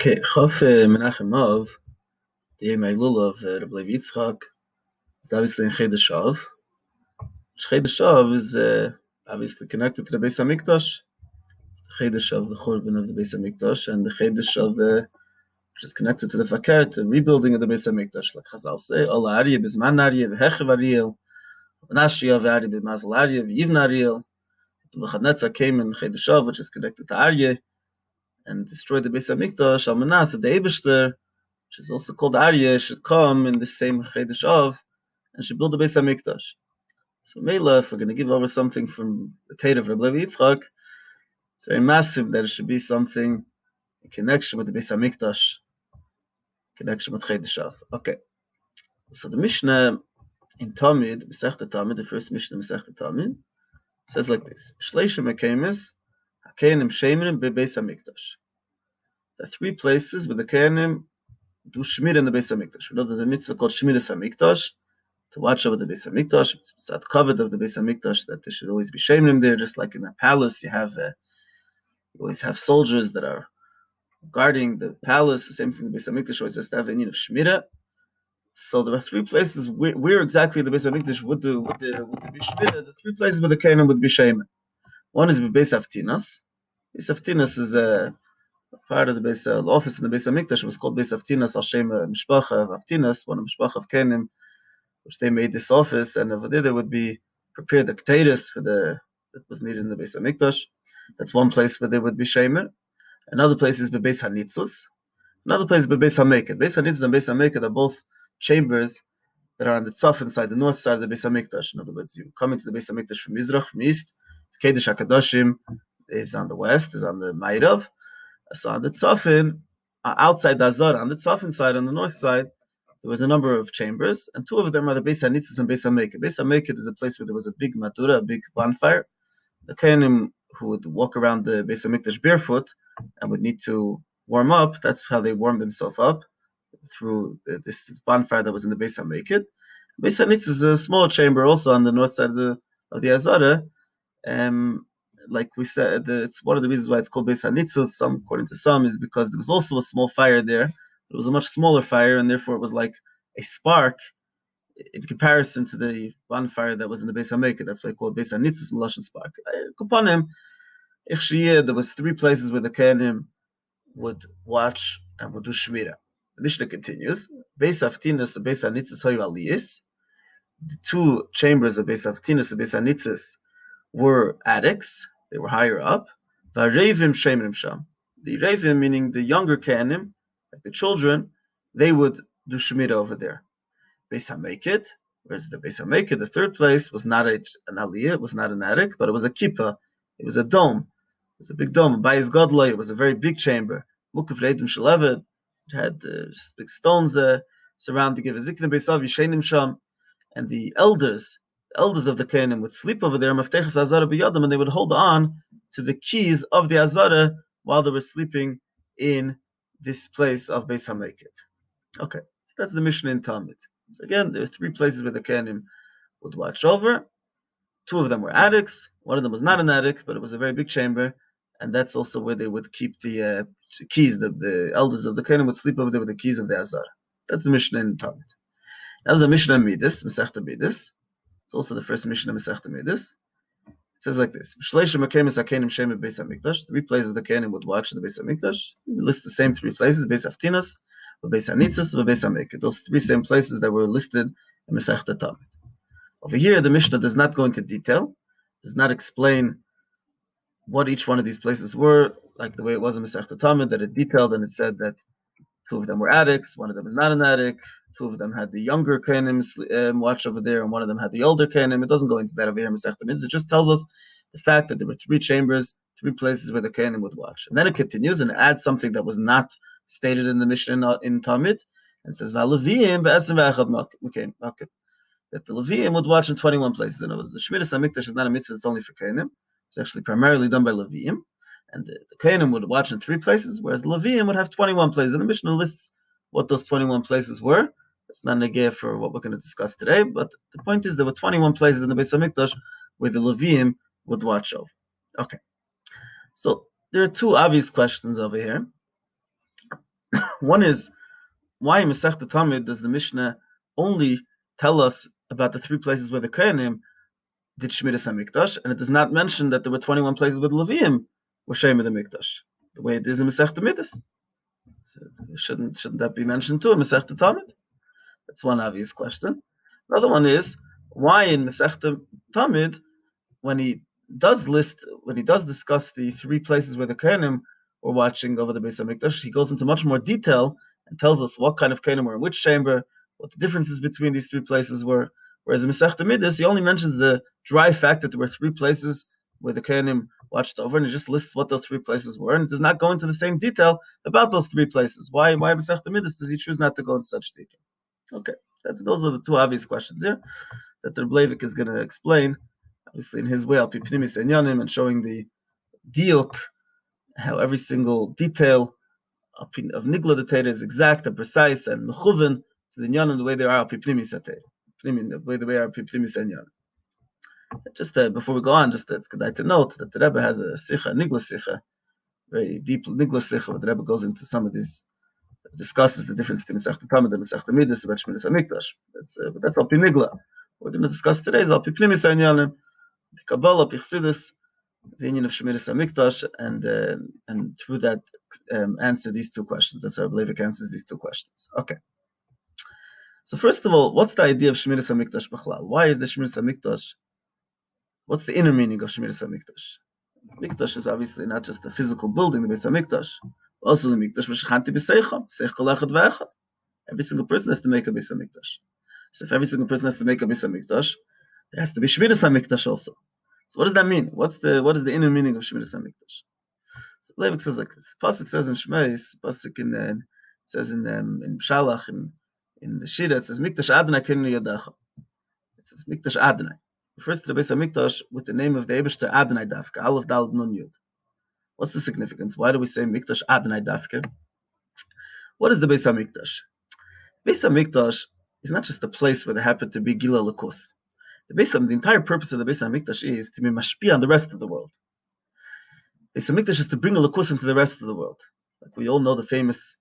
Okay, Chof Av, the Yom Elul of Rebbe Yitzchak, is obviously in Chodesh Av. Chodesh Av is obviously connected to the Beis HaMikdash. It's the Chodesh of the Churban of the Beis HaMikdash, and the Chodesh of which is connected to the Fakir, the rebuilding of the Beis HaMikdash. Like Chazal say, Ol Ariyah Bizman Ariyah, V'Hechev Ariyah, V'Nashiyah V'Ariyah B'Mazel Ariyah, V'Yivna Ariyah. The Nebuchadnezzar came in Chodesh Av, which is connected to Ariyah, and destroyed the Beis HaMikdash. Almanas, the Eibishter, which is also called Aryeh, should come in the same Chodesh Av and should build the Beis HaMikdash. So Mela, if we're going to give over something from the Torah of Rebbe Yitzchak, it's very massive that it should be something in connection with the Beis HaMikdash, connection with Chodesh Av. Okay, so the Mishnah in Tamid, Masechta Tamid, the first Mishnah Masechta Tamid, says like this: Shleisha Mekemes, Hakenim Shemerim beBeis HaMikdash. There are three places where the Kehanim do Shmir in the Beis HaMikdash. We know there's a mitzvah called Shmiras HaMikdash, to watch over the Beis HaMikdash. It's at covered of the Beis HaMikdash that there should always be Shemrim there, just like in a palace. You always have soldiers that are guarding the palace. The same thing the Beis HaMikdash always has to have a need of Shmira. So there are three places where exactly the Beis HaMikdash would be Shmira. The three places where the Kehanim would be Shemrim. One is Beis Avtinas. Beis Avtinas is a part of the office in the Beis HaMikdash. Was called Beis Avtinas al Shem Mishpacha of Avtinas, one of Mishpacha of Kehanim, which they made this office, and over there would be prepared the keteiros for that was needed in the Beis HaMikdash. That's one place where there would be shemer. Another place is Beis HaNitzuz. Another place is Beis HaMeked. Beis HaNitzuz and Beis HaMeked are both chambers that are on the tzaf inside, the north side of the Beis HaMikdash. In other words, you come into the Beis HaMikdash from Mizrach, from east. The Kedesh HaKadoshim is on the west, is on the Ma'irav. So on the tzafin, outside the Azar, on the tzafin side, on the north side, there was a number of chambers, and two of them are the Beis HaNitzuz and Beis HaMeked. Beis HaMeked is a place where there was a big madura, a big bonfire. The Kehanim who would walk around the Beis HaMikdash barefoot and would need to warm up. That's how they warmed themselves up, through this bonfire that was in the Beis HaMeked. Beis HaNitzuz is a small chamber also on the north side of the Azara. Like we said, it's one of the reasons why it's called Beis HaNitzuz. According to some, is because there was also a small fire there. It was a much smaller fire, and therefore it was like a spark in comparison to the bonfire that was in the Beis HaMeked. That's why I call it Beis HaNitzuz Melashon spark. Kapanim, there was three places where the Kehanim would watch and would do Shmira. The Mishnah continues: Beis Avtinas and Beis HaNitzuz hoyu aliyis. The two chambers of Beis Avtinas and Beis HaNitzuz were attics; they were higher up. V'Arevim Shemrim Sham. The Revim, meaning the younger Kehanim, like the children, they would do Shemitah over there. Beis HaMeked, whereas the Beis HaMeked, the third place, was not an aliyah, it was not an attic, but it was a kippah, it was a dome. It was a big dome. Bayis Godloi, it was a very big chamber. Mukaf Reidim Shalevet, it had big stones surrounding it. Zikna Beis Av Yishenim Sham, and the elders of the Kehanim would sleep over there, Maftechas Azara B'Yadam, and they would hold on to the keys of the Azara while they were sleeping in this place of Beis HaMeked. Okay, so that's the Mishnah in Talmud. So again, there are three places where the Kehanim would watch over. Two of them were attics. One of them was not an attic, but it was a very big chamber, and that's also where they would keep the keys. The elders of the Kehanim would sleep over there with the keys of the Azara. That's the Mishnah in Talmud. That was a Mishnah Midas, Masechta Midas. It's also the first Mishnah Masechta Midas. It says like this: Shleisha Mekemes Hakenim Shemer Beis HaMikdash. Three places the Kehanim would watch in the Beis HaMikdash. We list the same three places: Beis Avtinas, Beis HaNitzuz, Beis HaMeked. Those three same places that were listed in Masechta Tamid. Over here, the Mishnah does not go into detail, does not explain what each one of these places were, like the way it was in Masechta Tamid, that it detailed and it said that two of them were attics, one of them is not an attic, two of them had the younger Kehanim watch over there, and one of them had the older Kehanim. It doesn't go into that over here in Masechta Mitzvah. It just tells us the fact that there were three chambers, three places where the Kehanim would watch. And then it continues and adds something that was not stated in the Mishnah in Talmud, and says, "Va'Leviim be'etzem ve'echad makom." That the Leviim would watch in 21 places. And it was the Shmiras HaMikdash is not a mitzvah; it's only for Kehanim. It's actually primarily done by Leviim, and the Kehanim would watch in three places, whereas the Leviim would have 21 places. And the Mishnah lists what those 21 places were. It's not negeh for what we're going to discuss today, but the point is there were 21 places in the Beis HaMikdash where the Leviim would watch over. Okay, so there are two obvious questions over here. One is, why in Masechta Tamid does the Mishnah only tell us about the 3 places where the Kohanim did Shmiras HaMikdash, and it does not mention that there were 21 places where the Leviim were Shemer the Mikdash, the way it is in Masechta Midas. So shouldn't that be mentioned too in Masechta Tamid? That's one obvious question. Another one is, why in Masechta Tamid, when he does discuss the 3 places where the Kohanim were watching over the Beis HaMikdash, he goes into much more detail and tells us what kind of Kohanim were in which chamber, what the differences between these 3 places were. Whereas in Masechta Midas, he only mentions the dry fact that there were 3 places where the Kohanim watched over, and he just lists what those 3 places were, and it does not go into the same detail about those 3 places. Why Masechta Midas does he choose not to go into such detail? Okay, those are the 2 obvious questions here that the Rebbe is going to explain, obviously in his way, al pi pnimis enyanim, and showing the diuk, how every single detail of nigla the Torah is exact and precise and mechuven to the enyanim the way they are al pi pnimis atayr, the way they are al pi pnimis enyanim. Just before we go on, it's good to note that the Rebbe has a sicha, nigla sicha, very deep nigla sicha, where the Rebbe goes into some of these, discusses the difference between Masechta Tamid and Masechta Midas about Shmiras HaMikdash. That's al pi nigla. What we're going to discuss today is al pi pnimis enyanim, pi Kabbalah, pi Chassidus, the union of Shmiras HaMikdash, and through that answer these 2 questions. That's how Rebbe answers these 2 questions. Okay. So first of all, what's the idea of Shmiras HaMikdash b'chlal? Why is the Shmiras HaMikdash? What's the inner meaning of Shmiras HaMikdash? Mikdash is obviously not just a physical building, the Beis HaMikdash. Also the Mikdash v'shechanti b'seicham, seich kol echad v'echad. Every single person has to make a Beis HaMikdash. So if every single person has to make a Beis HaMikdash, there has to be Shmiras HaMikdash also. So what does that mean? What is the inner meaning of Shmiras HaMikdash? So Leivik says like this. Pasuk says in Shmeis, Pasuk says in Shalach, in the Shira, it says Mikdash Adonai kinu yodacha. It says Mikdash Adonai. It refers to the Beis HaMikdash with the name of the Eibishter Adonai Dafka, Aleph Daled Nun Yud. What's the significance? Why do we say Mikdash Adonai Dafka? What is the Beis HaMikdash? Beis HaMikdash is not just a place where there happened to be Gila Lakus. The entire purpose of the Beis HaMikdash is to be mashpia on the rest of the world. Beis HaMikdash is to bring a Lakus into the rest of the world. Like we all know the famous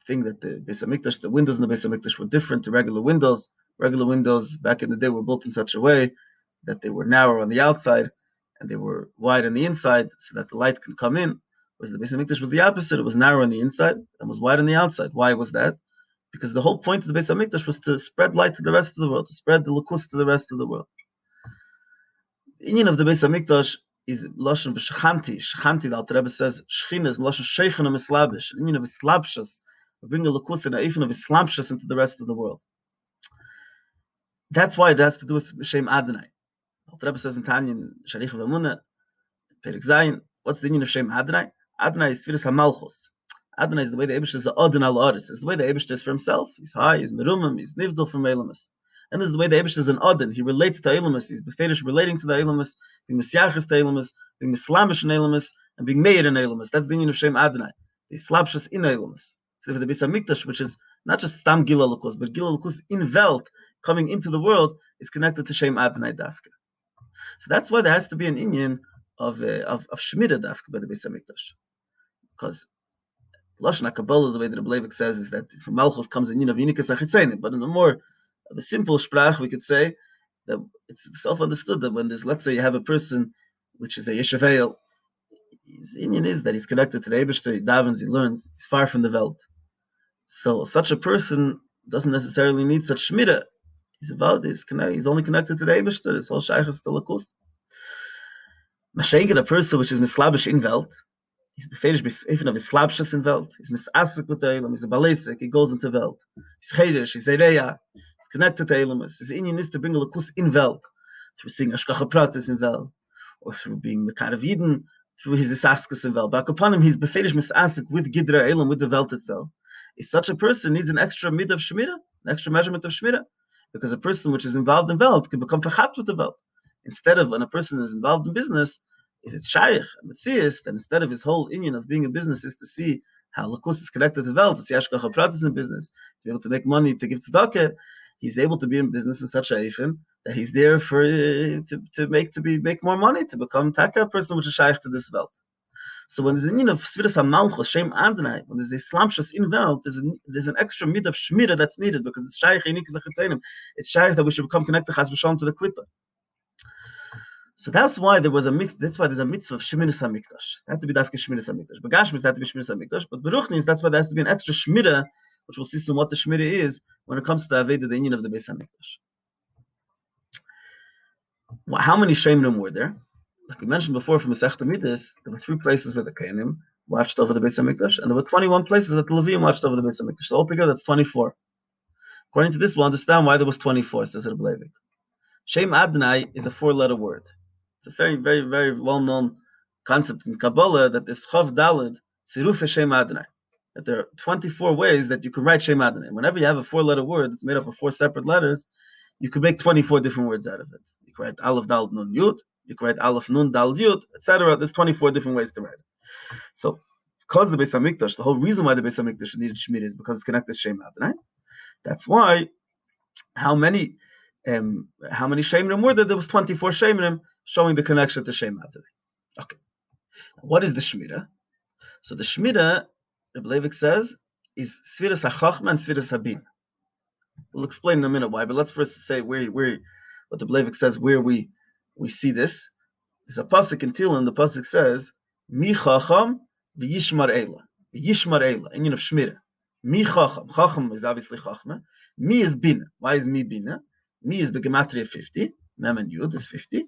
thing that the Beis HaMikdash, the windows in the Beis HaMikdash were different to regular windows. Regular windows back in the day were built in such a way that they were narrow on the outside and they were wide on the inside so that the light can come in. Whereas the Beis HaMikdash was the opposite. It was narrow on the inside and was wide on the outside. Why was that? Because the whole point of the Beis HaMikdash was to spread light to the rest of the world, to spread the Lakus to the rest of the world. The union of the Beis HaMikdash is Lashon v'shechanti. Shechanti, the Alter Rebbe says, Shechina is Lashon sheichen u'mislabish. The union of Islabshus, bring a Lakus and a Eifin of Islabshus into the rest of the world. That's why it has to do with Shem Adonai. Alter Rebbe says in Tanya, Sharich v'Emunah, Perek Zayin, what's the union of Shem Adonai? Adonai is Sfiras HaMalchus. Adonai is the way the Eibishter is a Adon al Aris. It's the way the Eibishter is for himself. He's high, he's merumim, he's nivdal from Eilamus. And this is the way the Eibishter is an Adon. He relates to Eilamus. He's beferish relating to the Eilamus, being Messiachis to Eilamus, being Mislamish in Eilamus, and being Meir in Eilamus. That's the union of Shem Adonai. The Slabshus in Eilamus. So for the Beis HaMikdash, which is not just Stam Gila Lakus, but Gila Lakus in Welt, coming into the world, is connected to Shem Adonai Dafka. So that's why there has to be an inyan of Shmira Dafka by the Beis HaMikdash. Because Lashon HaKabbalah, the way that Rebbe says, is that from Malchus comes an inyan of Yinikas HaChitzenim. But in a more of a simple sprach, we could say that it's self-understood that when there's, let's say you have a person which is a Yeshaveil, his inyan is that he's connected to the Eibishter, he davens, he learns, he's far from the Welt. So such a person doesn't necessarily need such Shmira. He's only connected to the Eibishter, his whole Shaychus to Lakus. Mashenken, a person which is mislabish in Welt, he's beferish even of his slabshus in Welt, he's misasik with the Eilam, he's a balesik, he goes into Welt. He's chedish, he's ereya, he's connected to Eilamus. His inyan is to bring a Lakus in Welt, through seeing Ashkacha Pratis in Welt, or through being Mekar of Yidden, through his isaskus in Welt. Back upon him, he's beferish misasik with Gidra Eilam, with the Welt itself. Is such a person needs an extra mid of Shmira, an extra measurement of Shmira. Because a person which is involved in Welt can become verchapt with the Welt. Instead of when a person is involved in business, is it shaykh, metzias, then instead of his whole inyan of being a business is to see how Lakus is connected to Welt, to see Ashkacha Pratis in business, to be able to make money, to give tzedakah, he's able to be in business in such a eifin that he's there for to make more money, to become taka, a person which is shaykh to this Welt. So when there's a need of Sviras HaMalchus, Shem Adonai, when there's a Slamshus in Welt, there's an extra mid of Shmira that's needed because it's Shaykh Einik Zachetzenim. It's Shaykh that we should become connected Chas V'Shalom to the Klippa. So that's why there was a mix. That's why there's a mitzvah of Shemiras HaMikdash. It had to be Dafke Shemiras HaMikdash. Begashmis had to be Shemiras HaMikdash. But Beruchnis, that's why there has to be an extra Shmira, which we'll see soon what the Shmira is when it comes to the Aveda, the union of the Beis HaMikdash. Well, how many Shemrim were there? Like we mentioned before from Masechta Midas, there were 3 places where the Kohanim watched over the Beis HaMikdash, and there were 21 places that the Leviim watched over the Beis HaMikdash. So altogether, that's 24. According to this, we'll understand why there was 24, says Rebbe Leivik. Shem Adonai is a 4-letter word. It's a very, very, very well-known concept in Kabbalah that this Chof Daled, Tziruf Shem Adonai. That there are 24 ways that you can write Shem Adonai. Whenever you have a 4-letter word, it's made up of 4 separate letters, you could make 24 different words out of it. You can write Aleph Dal Nun Yud, you can write Aleph Nun Dal Yud, etc. There's 24 different ways to write it. So, because the Beis HaMikdash, the whole reason why the Beis HaMikdash needed Shmir is because it's connected to Shem Adonai. That's why, how many Shemrim were there? There was 24 Shemrim showing the connection to Shem Adonai. Okay. What is the Shmira? So the Shmira, Rebbe Leivik says, is Sviras HaChachma and Sviras HaBin. We'll explain in a minute why, but let's first say where what the Rebbe Leivik says, where we see this. There's a pasuk in Tehillim. The pasuk says, Mi Chacham v'yishmar Eila. V'yishmar Eila, Inyan of Shmira. Mi Chacham. Chacham is obviously Chachma. Mi is Bina. Why is Mi Bina? Mi is Begematria 50. Mem and Yud is 50.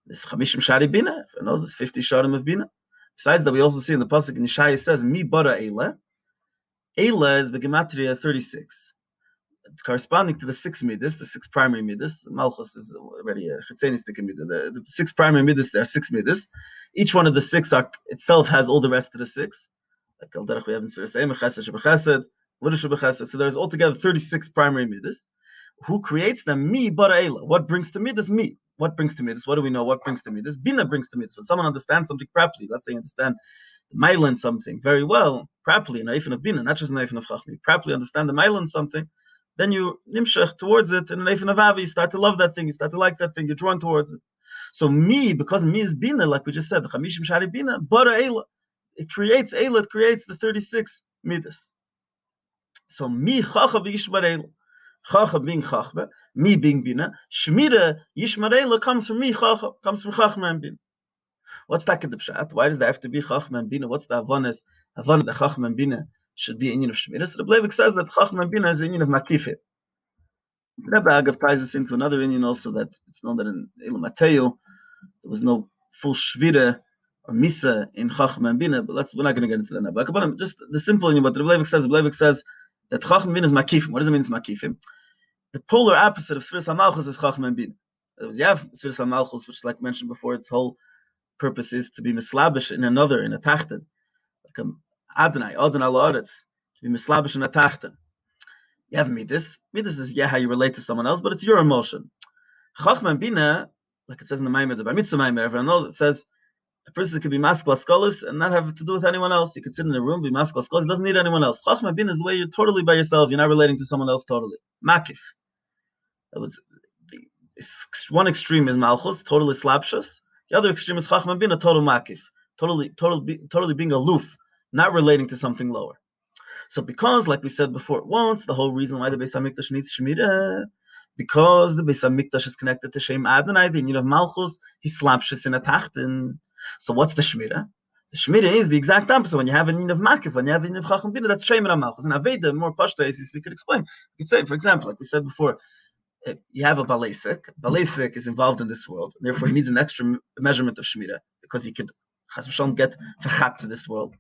There's Chamishim Shari Bina. If knows, there's 50 Sharim of Bina. Besides that, we also see in the pasuk in Yeshaya says, Mi Bara Eila. Eila is Begematria 36. Corresponding to the 6 midas, the 6 primary midas. Malchus is already a chitzenistic midah. The 6 primary midas, there are 6 midas. Each one of the 6 itself has all the rest of the 6. Like Al Derech we have in Sfiras Eim, Chesed Shebechesed, Vudah Shebechesed. So there's altogether 36 primary midas. Who creates them? Mi bara Eila. What brings to midas? Me. What brings to midas? What do we know? What brings to midas? Bina brings to midas. When someone understands something properly, let's say you understand the Mailan something very well, properly, an Eifin of Bina, not just an Eifin of Chachmi, properly understand the Mailan something, then you nimshach towards it, and in Eifin of Avi, you start to love that thing, you start to like that thing, you're drawn towards it. So me, because me is Bina, like we just said, the Chamishim Shari Bina, bara Eila. It creates Eila, it creates the 36 midas. So me Chacha v'yishmar Eila. Chacha being Chachma, me being Bina, Shmira Yishmar Eila comes from me Chacha, comes from Chachma and Bina. What's that in the Pshat? Why does there have to be Chachma and Bina? What's the Havana that Chachma and Bina should be in union of Shmira? So the Rebbe says that Chachma and Bina is a union of Makifim. Rebbe Agav ties us into another union also, that it's known that in Elam Mateo there was no full Shvira or Misa in Chachma and Bina, but we're not going to get into that now. But just the simple union, what the Rebbe says that Chachma and Bina is Makifim. What does it mean it's Makifim? The polar opposite of Sfiras HaMalchus is Chachma and Bina. You have Sfiras HaMalchus, which like mentioned before, its whole purpose is to be mislabish in another, in a tachton. Like Adonai La'aretz, to be mislabish in a tachton. You have midas. Midas is how you relate to someone else, but it's your emotion. Chachma and Bina, like it says in the Maimer, the Bar Mitzvah Maimer, everyone knows, it says a person could be maskal skolis and not have to do with anyone else. You could sit in a room, be maskal skolis, doesn't need anyone else. Chachma and Bina is the way you're totally by yourself, you're not relating to someone else totally. Makif. That was one extreme is Malchus, totally slapshus. The other extreme is Chachma and Bina, total makif. Totally being aloof, not relating to something lower. So because, like we said before, once the whole reason why the Beis HaMikdash needs Shemirah, because the Beis HaMikdash is connected to Shem Adonai, the union of Malchus, he slapshus in a tachtin. So what's the Shemirah? The Shemirah is the exact opposite. When you have a union of Makif, when you have a union of Chacham Bina, that's Shemirah Malchus. And Aveda, more Pashta, we could explain. We could say, for example, like we said before, you have a Balesik. Balesik is involved in this world, and therefore he needs an extra measurement of Shemirah, because he could Chas v'Shalom get v'chap to this world.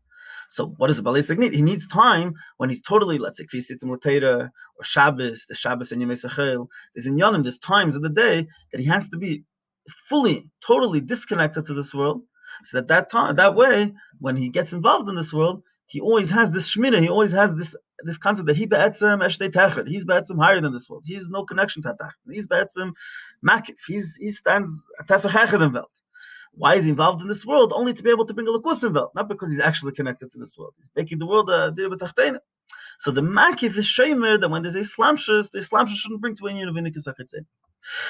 So what does a Balesik need? He needs time when he's totally, let's say, Kvisitim L'Teira, or Shabbos, the Shabbos and Yemei Sechel. There's in Yonim, there's times of the day that he has to be fully, totally disconnected to this world, so that way, when he gets involved in this world, he always has this Shemirah, he always has this concept that he be'etzem eshtei teched, he's be'etzem higher than this world, he has no connection to that, he's be'etzem makif, he stands a tefach echad in Welt. Why is he involved in this world? Only to be able to bring a lakusim vel, not because he's actually connected to this world. He's making the world a dir b'tachteina. So the makif is shemer that when there's a slamshus, the slamshus shouldn't bring to a union of inikus achitzin.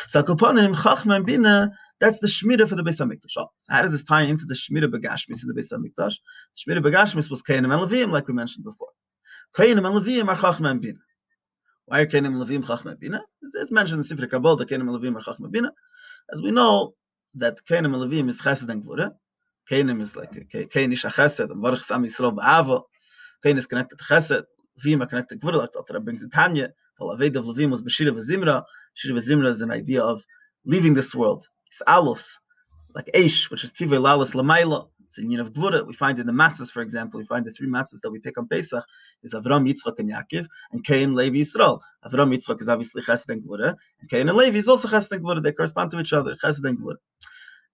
So Koponim, Chachma and Bina, that's the Shmira for the Beis HaMikdash. So how does this tie into the Shmira Begashmis in the Beis HaMikdash? The Shmira Begashmis was Kainim and Levim, like we mentioned before. Kainim and Levim are Chachma and Bina. Why are Kainim and Levim Chachma and Bina? It's mentioned in Sifrei Kabbalah that Kainim and Levim are Chachma and Bina. As we know, that Kainim and Levim is Chesed and Gvura. Kainim is like Kain Isha Chesed, and Baruch Sam Yisrael Ba'ava. Kain is connected to Chesed. Levim are connected to Gvura, like the Torah brings in Tanya. The Laved of Levim was B'Shira V'Zimra. Shira V'Zimra is an idea of leaving this world. It's Alos, like Eish, which is Tivei Lalos Lamaila. It's a union of Gvura. We find in the matzahs, for example, we find the three matzahs that we take on Pesach is Avram, Yitzchak, and Yaakov, and Cain, Levi, Yisrael. Avram, Yitzchak is obviously Chesed and Gvura, and Cain and Levi is also Chesed and Gvura. They correspond to each other, Chesed and Gvura.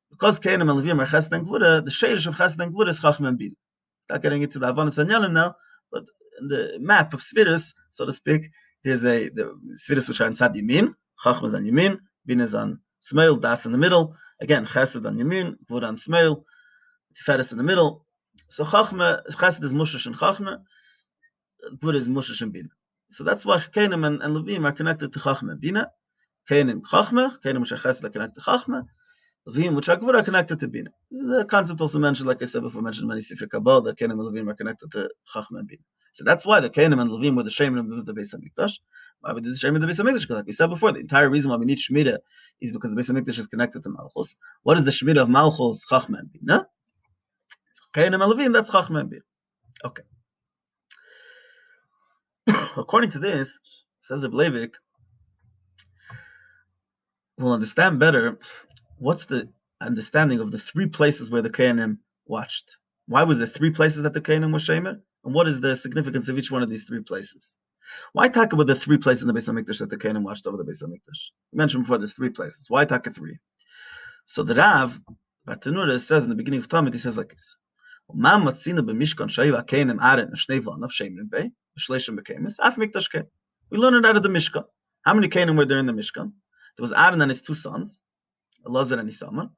Because Cain and Levim are Chesed and Gvura, the sheish of Chesed and Gvura is Chachma and Bina. Not getting into the Avanas and Yanim now, but in the map of Sfiris, so to speak, there's the Sfiris which are in Sad Yamin, Chachma is on Yamin, Bina is on Smail, Das in the middle. Again, Chesed on Yamin, Gvura on Smail, Tiferes in the middle. So Chesed is Mushish and Chachma, Gvura is Mushish and Bina. So that's why Kainim and Levim are connected to Chachma and Bina. Kainim Chachma, Kainim which are Chesed are connected to Chachma, Levim which are Gvura are connected to Bina. This is the concept also mentioned, like I said before, mentioned in many Sifrei Kabbalah, that Kainim and Levim are connected to Chachma and Bina. So that's why the Kainim and Levim were the Shemerim of the Beis HaMikdash. Why we did the Shemerim of the Beis HaMikdash? Because like we said before, the entire reason why we need Shmira is because the Beis HaMikdash is connected to Malchus. What is the Shmira of Malchus? Chachma and Bina. So Kainim and Levim, that's Chachma and Bina. Okay. According to this, says Rebbe Leivik, we'll understand better what's the understanding of the three places where the Kainim watched. Why was there three places that the Kainim were Shemer? And what is the significance of each one of these three places? Why talk about the three places in the Beis HaMikdash that the Kainim watched over the Beis HaMikdash? We mentioned before there's three places. Why talk three? So the Rav, Bartanura, says in the beginning of Talmud, he says like this. We learned it out of the Mishkan. How many Kainim were there in the Mishkan? There was Aaron and his two sons, Elazar and Isamar.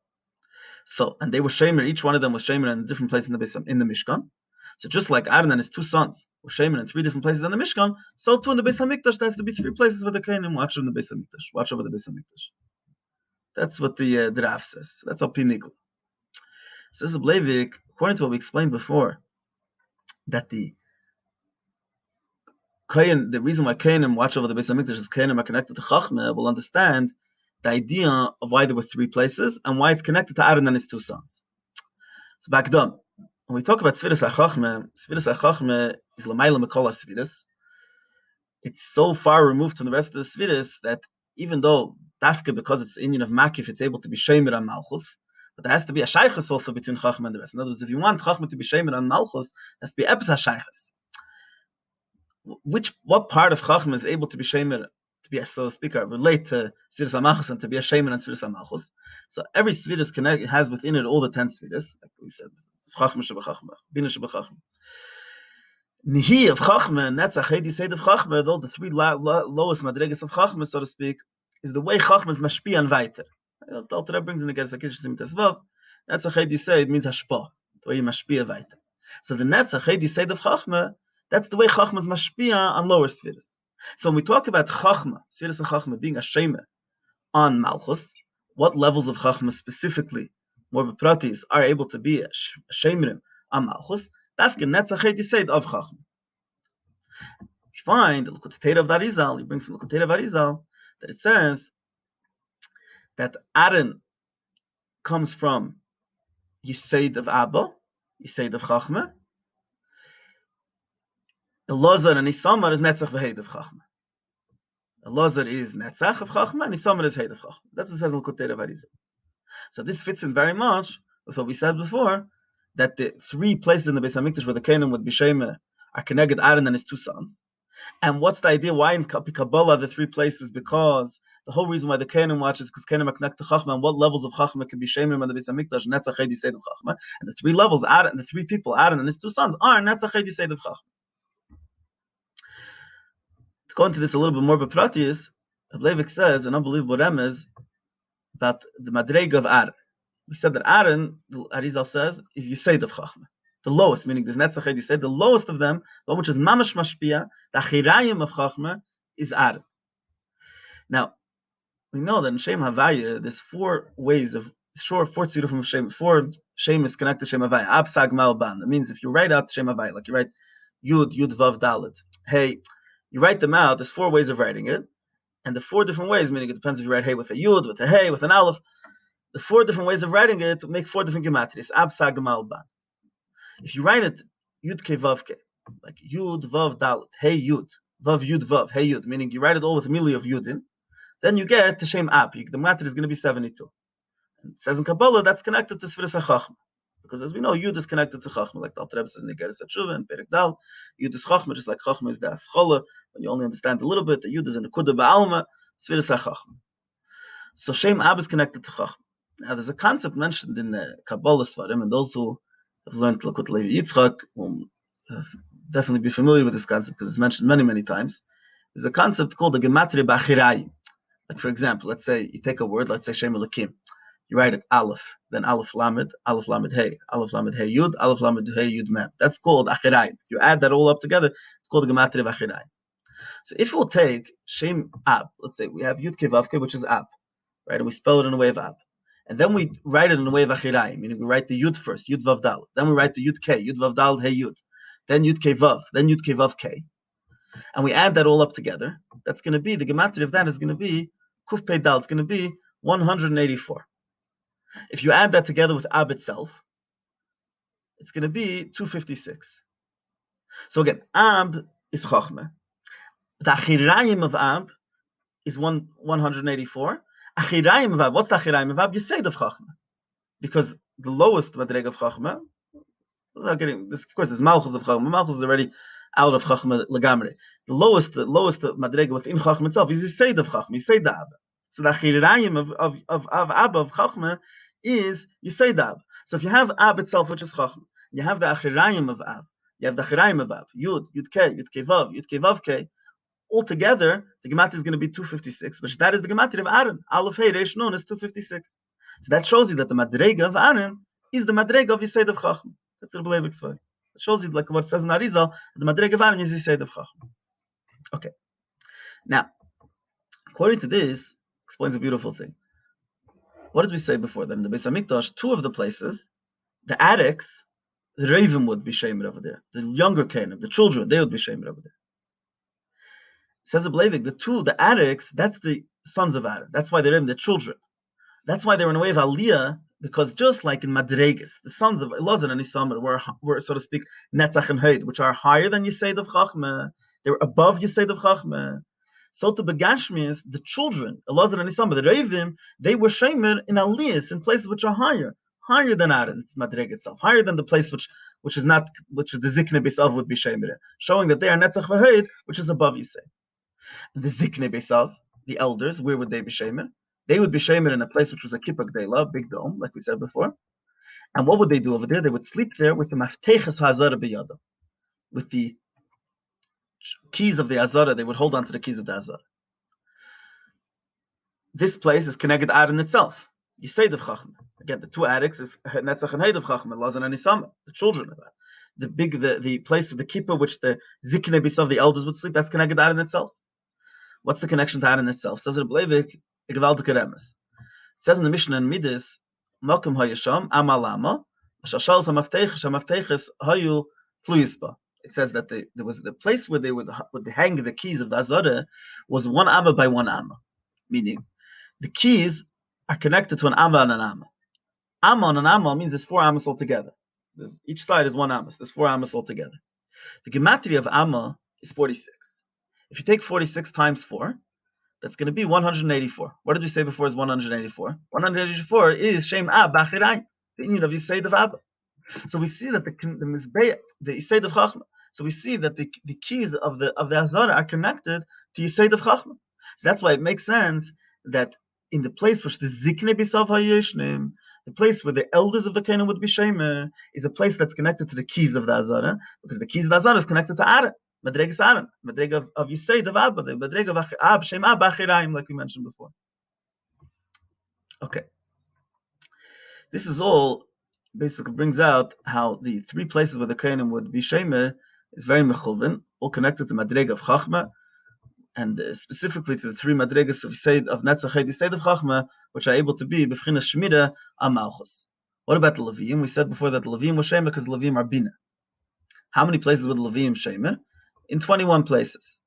So, and they were Shemer, each one of them was Shemer in a different place in the Mishkan. So just like Aaron and his two sons were Shemer in three different places in the Mishkan, so too in the Beis HaMikdash, there has to be three places where the Kainim watch over the Beis HaMikdash. Watch over the Beis HaMikdash. That's what the Rav says. That's how Pinigl. Says Bleivik, according to what we explained before, that the reason why Kainim watch over the Beis HaMikdash is Kainim are connected to Chachma, will understand the idea of why there were three places and why it's connected to Aaron and his two sons. So back then, when we talk about Sfiris HaChachma is L'mayla Mekol HaSfiris. It's so far removed from the rest of the Sfiris that even though Dafka, because it's Indian of Makif, it's able to be Shemer and Malchus, but there has to be a Shaychus also between Chachma and the rest. In other words, if you want Chachma to be Shemer and Malchus, there has to be Epis HaShaychus. What part of Chachma is able to be Shemer, to be, so to speak, relate to Sfiris HaMalchus and to be a Shemer and Sfiris HaMalchus? So every Sfiris has within it all the 10 Sfiris, like we said. Chachma Shebechachma, Bina Shebechachma. Nihi of Chachma, Netzach, Heidi Seid of Chachma, though the three lowest madregas of Chachma, so to speak, is the way Chachma is mashpi and weiter. The Torah brings in the Gersa Kish Simit Esvav. Netzach, Heidi Seid means hashpa, the way you mashpi and weiter. So the Netzach, Heidi Seid of Chachma, that's the way Chachma is mashpi on lower spheres. So when we talk about Chachma, Sfiris and Chachma being a shemer on Malchus, what levels of Chachma specifically, more bepratis, are able to be a shemerim on Malchus? Dafke Netzach Heidi Seid of Chachma. We find the L'Kutei of Arizal, he brings from L'Kutei of Arizal, that it says that Aaron comes from Yisaid of Abba, Yisaid of Chachma. Elazar and Isamar is Netzach v'Heid of Chachma. Elazar is Netzach of Chachma, and Isamar is Heid of Chachma. That's what it says in L'Kutei of Arizal. So this fits in very much with what we said before, that the three places in the Beis HaMikdash where the Kainim would be Shemer are connected Aaron and his two sons. And what's the idea? Why in Kabbalah the three places? Because the whole reason why the Kainim watch is because Kainim are connected to Chachma, and what levels of Chachma can be Shemer in the Beis HaMikdash? Netzach Heidi Seid of Chachma. And the three levels, Aaron, the three people, Aaron and his two sons, are Netzach Heidi Seid of Chachma. To go into this a little bit more bepratius, Leivik says an unbelievable remez about the Madrega of Aaron. we said that Aaron, the Arizal says, is Yesed of Chachma. The lowest, meaning there's Netzach Yesed, the lowest of them, the one which is Mamash Mashpia, the Achirayim of Chachma, is Aaron. Now, we know that in Shem Havaya, there's four tzirufim of Shem, four Shem is connected to Shem Havaya. Ab, Sag, Mal, Ban. That means if you write out Shem Havaya, like you write Yud, Vav, Dalet, Hey, you write them out, there's four ways of writing it. And the four different ways, meaning it depends if you write Hey with a Yud, with a Hey, with an Aleph. The four different ways of writing it make four different gematrias. Ab, Sag, Mal, Ban. If you write it Yud, Ke, Vav, Ke, like Yud, Vav, Dalet, Hey, Yud, Vav, Hey, Yud, meaning you write it all with a milli of Yudin, then you get to Shem Ab. The matter is going to be 72. And it says in Kabbalah that's connected to Sfiras HaChachma. Because as we know, Yud is connected to Chachma, like the Alter Rebbe says in Igeres HaTshuva and Perek Dal. Yud is Chachma, just like Chachma is the Aschola. When you only understand a little bit, the Yud is in the Kuda Ba'alma, Sfiras HaChachma. So Shem Ab is connected to Chachma. Now there's a concept mentioned in the Kabbalah Svarim, and those who have learned Lakut Levi Yitzchak will definitely be familiar with this concept because it's mentioned many, many times. There's a concept called the Gematria B'Achirayim. Like for example, let's say you take a word, let's say Shem Elokim. You write it Aleph, then Aleph Lamed Hey, Aleph Lamed Hey Yud, Aleph Lamed Hey Yud Mem. That's called Achirayim. You add that all up together, it's called the Gematria of Achirayim. So if we'll take Shem Ab, let's say we have Yud Ke Vav Ke, which is Ab, right? And we spell it in a way of Ab. And then we write it in a way of Achirayim, meaning we write the Yud first, Yud Vav Dal. Then we write the Yud Ke, Yud Vav Dal Hey Yud. Then Yud Ke Vav, then Yud Ke Vav Ke. And we add that all up together. That's going to be, the Gematria of that is going to be Kuf Pei Dal, it's going to be 184. If you add that together with Ab itself, it's going to be 256. So again, Ab is Chochmah. The Achirayim of Ab is 184. Achirayim of Ab, what's the Achirayim of Ab? Yesed of Chochmah. Because the lowest Madreg of Chochmah, without getting this, of course, is Malchus of Chochmah. Malchus is already out of Chochmah Legamre. The lowest Madreg within Chochmah itself is Yesed of Chochmah, Yesed Ab. So the Achirayim of Ab of Chochmah is Yesed Ab. So if you have Ab itself, which is Chochmah, you have the Achirayim of Ab, you have the Achirayim of Ab, Yud Ke Vav Ke, altogether, the Gematria is going to be 256, which that is the Gematria of Aaron. Aleph Hey Reish Nun is 256. So that shows you that the Madrega of Aaron is the Madrega of Yesed of Chochmah. That's the Rebbe It shows you, like what it says in Arizal, that the Madrega of Aaron is Yesed of Chochmah. Okay. Now, according to this, explains a beautiful thing. What did we say before that? In the Beis HaMikdash, two of the places, the attics, the Ravim would be shamed over there. The younger Canaan, the children, they would be shamed over there. Says the Blavik, the attics, that's the sons of Aaron. That's why they're in the children. That's why they're in a way of Aliyah, because just like in Madregas, the sons of Elazar and Isamar were, so to speak, Netzach and Heid, which are higher than Yesed of Chachmah. They were above Yesed of Chachmah. So to Begashmias, the children, Elazar and Isamar, the Ravim, they were shamer in Aliyahs, in places which are higher than Aaron, it's Madreg itself, higher than the place which is the Zikne Beisav would be shamer, showing that they are Netzach V'Heid, which is above Yesed. The Zikne Beisav, the elders, where would they be shamer? They would be shamer in a place which was a Kippur Gdeila, big dome, like we said before. And what would they do over there? They would sleep there with the Mafteches HaZara B'Yada, with the keys of the Azara. They would hold on to the keys of the Azara. This place is connected to Aaron itself. Yesed of Chachmah. Again, the two attics is Netzach and Heid of Chachmah, Lazan and Isamah, the children of that. The place of the Kippur, which the Zikne Bisav, the elders would sleep, that's connected to Aaron itself. What's the connection to Aaron itself? Says Rebbe Leivik, a gewaltige Remes. It says in the Mishnah in Midas, Malkum HaYasham, Amalama, Shashal Shamafteches Hayu Tluyisba. It says that there was the place where they would hang the keys of the Azara was one amma by one amma, meaning the keys are connected to an amma and an amma. Amma and an amma means there's four ammas altogether. Each side is one amma. There's four ammas altogether. The gematria of amma is 46. If you take 46 times 4, that's going to be 184. What did we say before is 184? 184 is Shem Ab B'Achirayim, the union of Yesed of Abba. So we see that the Yesed of Chachmah. So we see that the keys of the Azara are connected to Yesed of Chachmah. So that's why it makes sense that in the place which the Zikne Bisav HaYeshnim, the place where the elders of the Canaan would be Shemer, is a place that's connected to the keys of the Azara, because the keys of the Azara is connected to Aaron. Madreg is Aaron. Madreg of Yesed of Abba. The Madreg of Ab, Shem Ab B'Achirayim, like we mentioned before. Okay. This is all basically brings out how the three places where the Kohanim would be Shemer is very mechuvin, all connected to Madrega of Chachma, and specifically to the three Madregas of Netzach Yisayid of Chachma, which are able to be B'fchinas Shmira Amalchus. What about the Levim? We said before that the Levim were Shemer because the Levim are Bina. How many places would the Levim Shemer? In 21 places.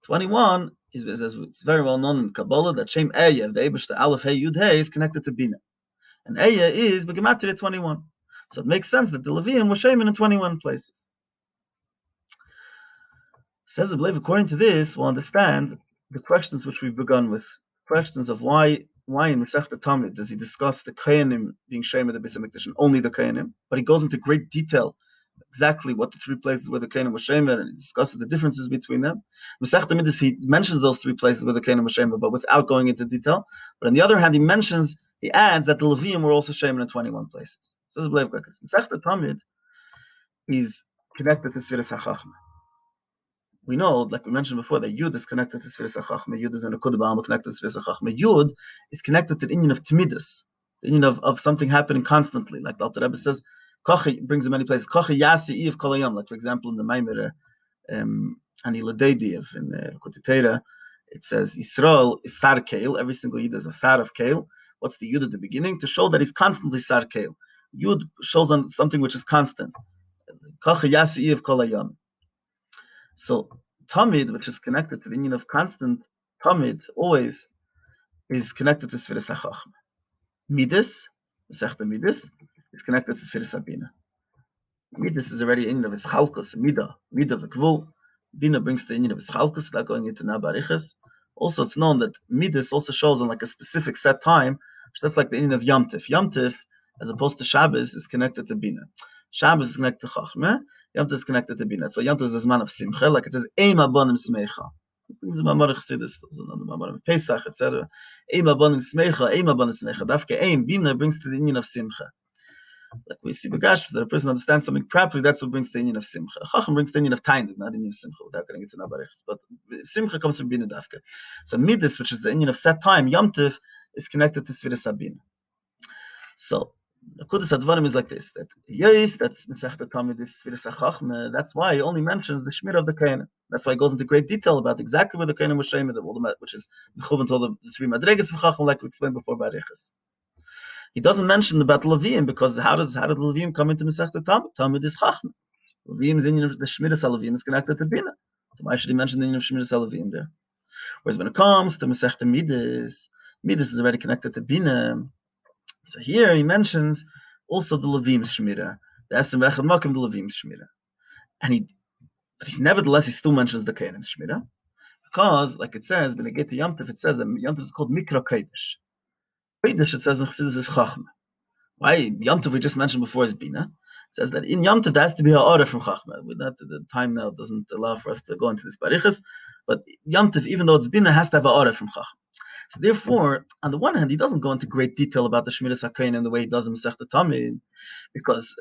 21 is, as it's very well known in Kabbalah, that Shem Eya, the Eibush, the Aleph Hey Yud Hey, is connected to Bina. And Eya is Begematria 21. So it makes sense that the Levim were Shemer in 21 places. Says the Belev, according to this, we'll understand the questions which we've begun with. Questions of why in Masechta Tamid does he discuss the Kohanim being Shemer the Beis HaMikdash and only the Kohanim, but he goes into great detail exactly what the three places where the Kohanim were Shemer, and he discusses the differences between them. Masechta Midas, he mentions those three places where the Kohanim were Shemer, but without going into detail. But on the other hand, he adds that the Levim were also Shemer in 21 places. Says the Belev, Masechta Tamid is connected to Sfiras HaChachma. We know, like we mentioned before, that Yud is connected to Sfiras HaChachma. Yud is in a Kudah Ba'alma connected to Sfiras HaChachma. Yud is connected to the Inyan of Timidus, the Inyan of something happening constantly. Like the Alter Rebbe says, Kochi brings in many places. Kochi Yasi Iv Kol Hayom. Like for example, in the Maimer Ani Ladei in Kutitera, it says Yisrael is Sar Keil. Every single Yid is a Sar of Keil. What's the Yud at the beginning? To show that he's constantly Sar Keil. Yud shows on something which is constant. Kochi Yasi Iv Kol Hayom. So Tamid, which is connected to the union of constant, Tamid, always, is connected to Sfiras HaChachma. Midas, Masechta Midas, is connected to Sfiras HaBina. Midas is already in union of Ischalkus, Midah V'Kvul. Bina brings the union of Ischalkus without going into Nabariches. Also, it's known that Midas also shows on like a specific set time, which that's like the union of Yom Tif. Yom Tif, as opposed to Shabbos, is connected to Bina. Shabbos is connected to Chachma. Yom Tov is connected to Bina. That's why Yom Tov is a man of Simcha, like it says, Eim Abonim Smecha. This is Mamar Chassidus, Mamar Pesach, etc. Eim Abonim Smecha, Eim Abonim Smecha. Dafke Eim, Bina brings to the union of Simcha. Like we see Bagash, that a person understands something properly, that's what brings to the union of Simcha. Chacham brings the union of Tainug, not the union of Simcha, without getting into Nabarichas. But Simcha comes from Bina Dafke. So Midas, which is the union of set time, Yom Tov, is connected to Sfiras HaBina. So, the Kudas Advarim is like this, that Yes, that's Masechta Tamid is Sfiras HaChachma. That's why he only mentions the Shmira of the Kohanim. That's why he goes into great detail about exactly where the Kohanim were Shemer, which is Mechuvan to all the three Madregas of Chacham, like we explained before by Arichas. He doesn't mention about Levim, because how did the Levim come into Masechta Tamid? Tamid is Chachma. Levim is in the Shmira Levim, it's connected to Bina. So why should he mention the union of Shmira Levim there? Whereas when it comes to Masechta Midas, Midas is already connected to Bina. So here he mentions also the Levim Shmira, the Esem V'Echad Makim, the Levim Shmira, but nevertheless he still mentions the Kohanim Shmira, because like it says, when I get to Yom Tov, it says that Yom Tov is called Mikra Kodesh. Kodesh, it says in Chassidus, is Chachma. Why Yom Tov we just mentioned before is Bina. It says that in Yom Tov there has to be a order from Chachma. The time now doesn't allow for us to go into this Barichas, but Yom Tov, even though it's Bina, has to have a order from Chachma. So therefore, on the one hand, he doesn't go into great detail about the Shmiras HaKohanim the way he does in Masechta Tamid, because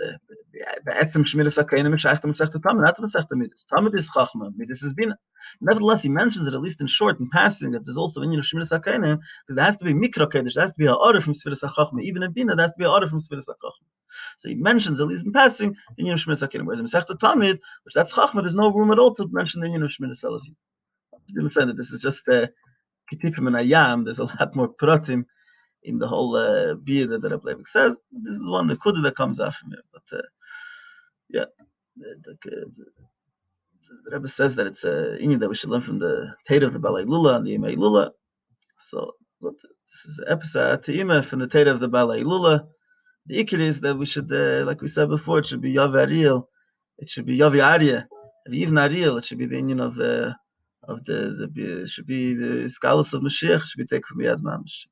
Be'etzem Shmiras HaKohanim is Shaykh to Masechta Tamid, not to Masechta Midas. Tamid is Chachma, Midas is Bina. Nevertheless, he mentions it at least in short, in passing, that there's also in Shmiras HaKohanim, because there has to be Mikra Kodesh, there has to be an order from Sfiras HaChachma, even in Bina, there has to be an order from Sfiras HaChachma. So he mentions, at least in passing, the Inyan of Shmiras HaKohanim. Whereas in Masechta Tamid, which that's Chachma, there's no room at all to mention the Inyan of Shmiras HaLevim. I didn't say that this is just Kitipim and Ayam. There's a lot more pratim in the whole beer that the Rebbe says. This is one the kudah that comes out from here. But the Rebbe says that it's a inyan that we should learn from the Torah of the Balei Lula and the Yemei Lula. So this is an episode Te'ima from the Torah of the Balei Lula. The ikir is that we should, like we said before, it should be Yavi Ariel, it should be Yavi Arya, Even Ariel, it should be the inyan of the should be the scholars of Mashiach should be taken from Yad Mamish.